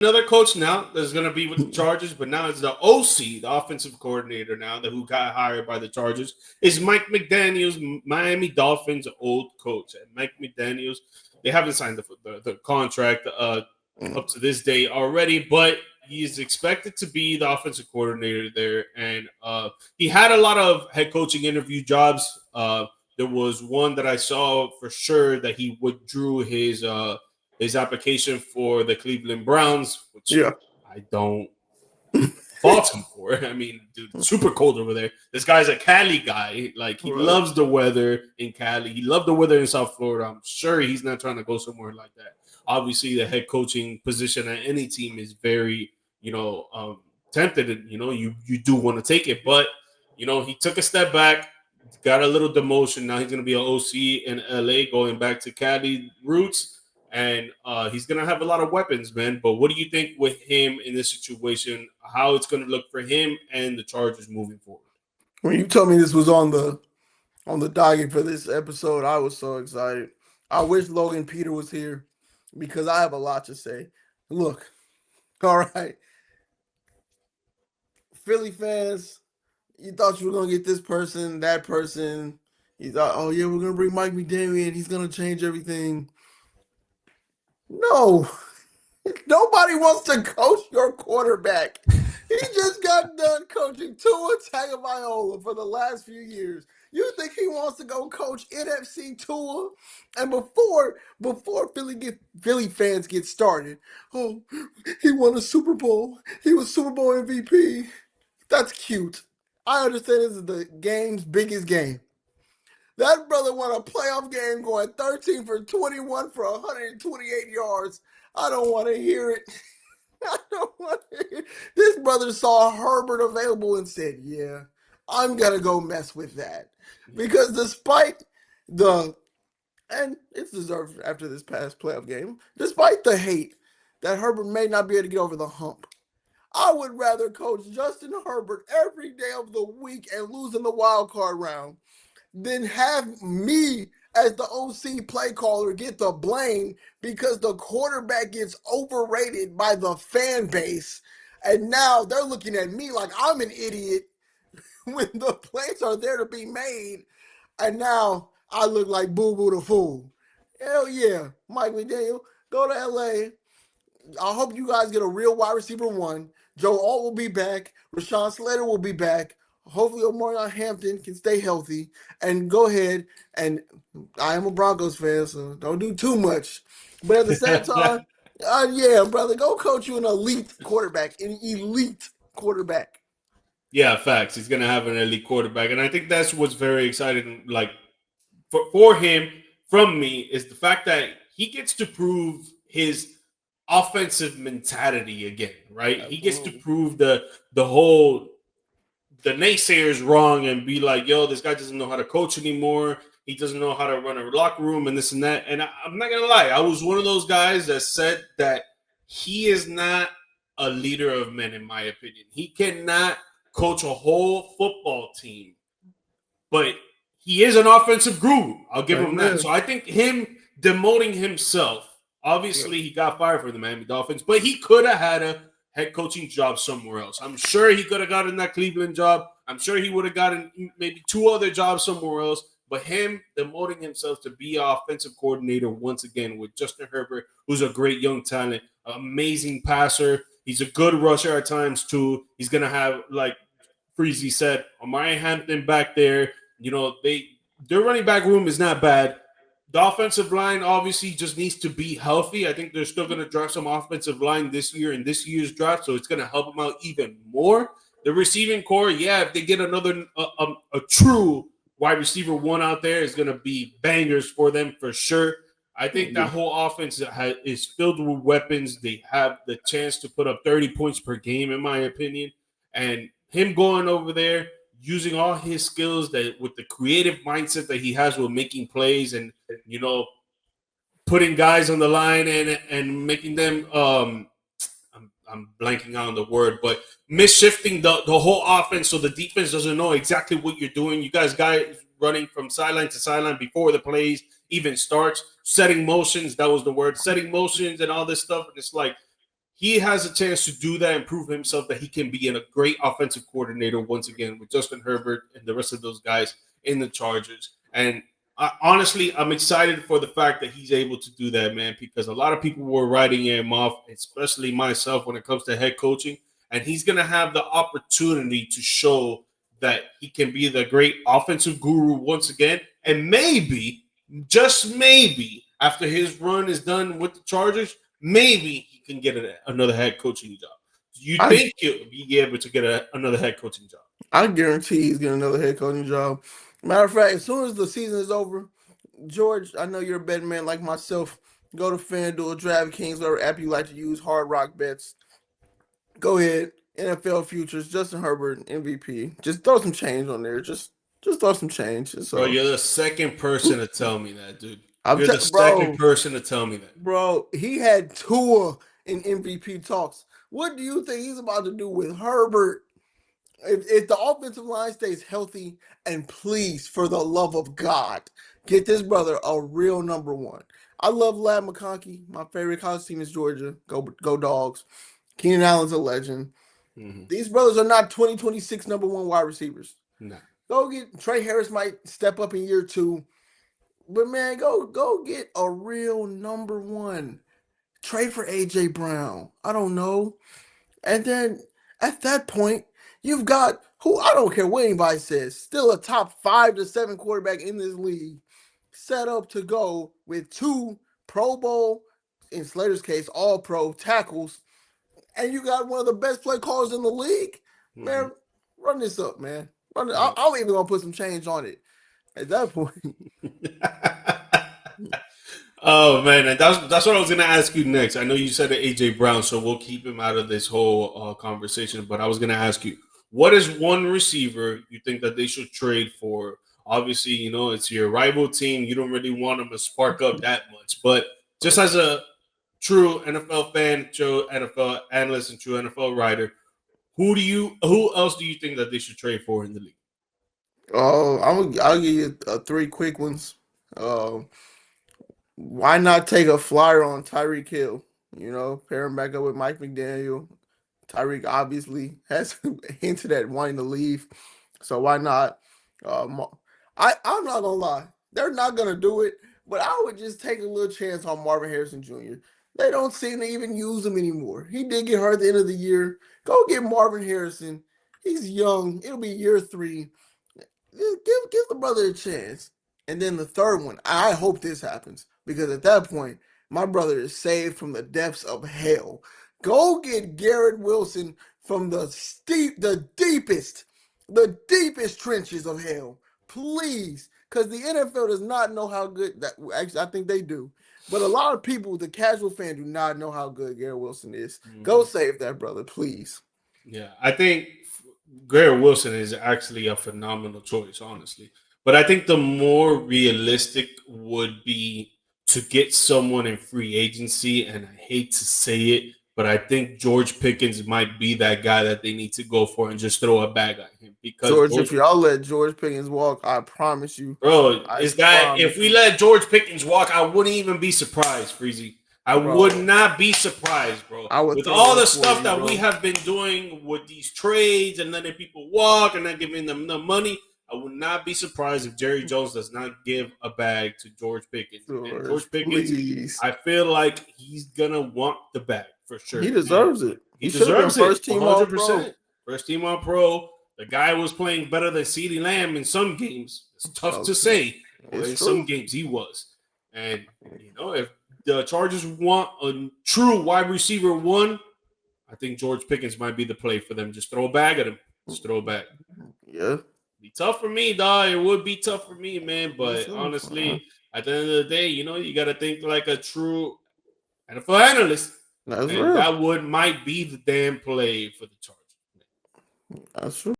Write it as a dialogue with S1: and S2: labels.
S1: another coach now that's going to be with the Chargers, but now it's the OC, the offensive coordinator now that who got hired by the Chargers is Mike McDaniels, Miami Dolphins old coach. And Mike McDaniels, they haven't signed the contract up to this day already, but he's expected to be the offensive coordinator there. And he had a lot of head coaching interview jobs. There was one that I saw for sure that he withdrew his application for the Cleveland Browns, which
S2: Yeah.
S1: I don't fault him for. I mean, dude, it's super cold over there. This guy's a Cali guy. Like, he loves the weather in Cali. He loved the weather in South Florida. I'm sure he's not trying to go somewhere like that. Obviously, the head coaching position at any team is very, tempted. And, you do want to take it. But, he took a step back, got a little demotion. Now he's going to be an OC in LA, going back to Cali roots. And he's going to have a lot of weapons, man. But what do you think with him in this situation, how it's going to look for him and the Chargers moving forward?
S2: When you told me this was on the docket for this episode, I was so excited. I wish Logan Peter was here because I have a lot to say. Look, all right. Philly fans, you thought you were going to get this person, that person. You thought, oh, yeah, we're going to bring Mike McDaniel in. He's going to change everything. No, nobody wants to coach your quarterback. He just got done coaching Tua Tagovailoa for the last few years. You think he wants to go coach NFC Tua? And before Philly fans get started, oh, he won a Super Bowl. He was Super Bowl MVP. That's cute. I understand this is the game's biggest game. That brother won a playoff game going 13 for 21 for 128 yards. I don't want to hear it. I don't want to hear it. This brother saw Herbert available and said, yeah, I'm going to go mess with that. Because despite and it's deserved after this past playoff game, despite the hate that Herbert may not be able to get over the hump, I would rather coach Justin Herbert every day of the week and lose in the wild card round than have me as the OC play caller get the blame because the quarterback gets overrated by the fan base. And now they're looking at me like I'm an idiot when the plays are there to be made. And now I look like Boo Boo the Fool. Hell yeah, Mike McDaniel, go to LA. I hope you guys get a real wide receiver one. Joe Alt will be back. Rashawn Slater will be back. Hopefully, Omarion Hampton can stay healthy. And go ahead. And I am a Broncos fan, so don't do too much. But at the same time, yeah, brother, go coach you an elite quarterback.
S1: Yeah, facts. He's going to have an elite quarterback. And I think that's what's very exciting, like, for him, from me, is the fact that he gets to prove his offensive mentality again, right? Absolutely. He gets to prove the naysayers wrong and be like, yo, this guy doesn't know how to coach anymore. He doesn't know how to run a locker room and this and that. And I'm not going to lie. I was one of those guys that said that he is not a leader of men, in my opinion. He cannot coach a whole football team, but he is an offensive guru. I'll give him that. So I think him demoting himself, obviously he got fired from the Miami Dolphins, but he could have had a head coaching job somewhere else. I'm sure he could have gotten that Cleveland job. I'm sure he would have gotten maybe 2 other jobs somewhere else. But him demoting himself to be an offensive coordinator once again with Justin Herbert, who's a great young talent, amazing passer. He's a good rusher at times too. He's going to have, like Freezy said, Omarion Hampton back there. Their running back room is not bad. The offensive line obviously just needs to be healthy. I think they're still going to draft some offensive line this year in this year's draft, so it's going to help them out even more. The receiving core, yeah, if they get another a true wide receiver one out there, is going to be bangers for them for sure. I think that whole offense is filled with weapons. They have the chance to put up 30 points per game, in my opinion. And him going over there, using all his skills that with the creative mindset that he has with making plays and putting guys on the line and making them I'm blanking on the word, but misshifting the whole offense so the defense doesn't know exactly what you're doing. You guys running from sideline to sideline before the plays even starts, setting motions, that was the word, setting motions and all this stuff. And it's like he has a chance to do that and prove himself that he can be a great offensive coordinator once again with Justin Herbert and the rest of those guys in the Chargers. And honestly, I'm excited for the fact that he's able to do that, man, because a lot of people were writing him off, especially myself, when it comes to head coaching. And he's going to have the opportunity to show that he can be the great offensive guru once again. And maybe, just maybe, after his run is done with the Chargers, maybe he can get another head coaching job. Do you
S2: I
S1: think he'll be able to get another head coaching job?
S2: I guarantee he's getting another head coaching job. Matter of fact, as soon as the season is over, George, I know you're a betting man like myself. Go to FanDuel, DraftKings, whatever app you like to use, Hard Rock Bets. Go ahead, NFL futures, Justin Herbert, MVP. Just throw some change on there. Just throw some change.
S1: Bro,
S2: So
S1: you're the second person to tell me that, dude.
S2: I'm
S1: You're the second
S2: bro,
S1: person to tell me that.
S2: bro. He had Tua in MVP talks. What do you think he's about to do with Herbert? If the offensive line stays healthy, and please, for the love of God, get this brother a real number one. I love Lad McConkey. My favorite college team is Georgia. Go Dogs. Keenan Allen's a legend.
S1: Mm-hmm.
S2: These brothers are not 2026 number one wide receivers.
S1: No.
S2: Go get Trey Harris might step up in year two. But man, go get a real number one. Trade for AJ Brown. I don't know. And then at that point, you've got who I don't care what anybody says, still a top 5 to 7 quarterback in this league, set up to go with 2 Pro Bowl, in Slater's case, all pro tackles, and you got one of the best play callers in the league.
S1: Mm-hmm.
S2: Man, run this up, man. Run it.
S1: Yeah.
S2: I'm even gonna put some change on it at that point.
S1: Oh man, and that's what I was gonna ask you next. I know you said AJ Brown, so we'll keep him out of this whole conversation. But I was gonna ask you, what is one receiver you think that they should trade for? Obviously, you know it's your rival team. You don't really want them to spark up that much, but just as a true NFL fan, true NFL analyst, and true NFL writer, who else do you think that they should trade for in the league?
S2: Oh, I'll give you 3 quick ones. Why not take a flyer on Tyreek Hill? You know, pair him back up with Mike McDaniel. Tyreek obviously has hinted at wanting to leave, so why not? I'm not gonna lie, they're not gonna do it, but I would just take a little chance on Marvin Harrison Jr. They don't seem to even use him anymore. He did get hurt at the end of the year. Go get Marvin Harrison. He's young. It'll be year 3. Give the brother a chance. And then the third one, I hope this happens because at that point, my brother is saved from the depths of hell. Go get Garrett Wilson from the deepest trenches of hell, please, because the NFL does not know how good that. Actually, I think they do, but a lot of people, the casual fan, do not know how good Garrett Wilson is.
S1: Mm-hmm.
S2: Go save that brother, please.
S1: Yeah, I think Garrett Wilson is actually a phenomenal choice, honestly. But I think the more realistic would be to get someone in free agency, and I hate to say it, but I think George Pickens might be that guy that they need to go for and just throw a bag at him because
S2: George, if y'all let George Pickens walk, I promise you,
S1: bro, is that if we let George Pickens walk, I wouldn't even be surprised, Freezy. I would not be surprised, bro. With all the stuff that we have been doing with these trades and letting people walk and not giving them the money, I would not be surprised if Jerry Jones does not give a bag to George Pickens. And George Pickens, please. I feel like he's gonna want the bag for sure.
S2: He deserves it.
S1: He deserves it. First team All Pro. First team All Pro. The guy was playing better than CeeDee Lamb in some games. It's tough to say. In some games he was. And you know, if the Chargers want a true wide receiver 1, I think George Pickens might be the play for them. Just throw a bag at him. Just throw a bag.
S2: Yeah.
S1: Be tough for me, dog. It would be tough for me, man. But honestly, at the end of the day, you know, you got to think like a true NFL analyst.
S2: That's real.
S1: That might be the damn play for the Chargers.
S2: That's true.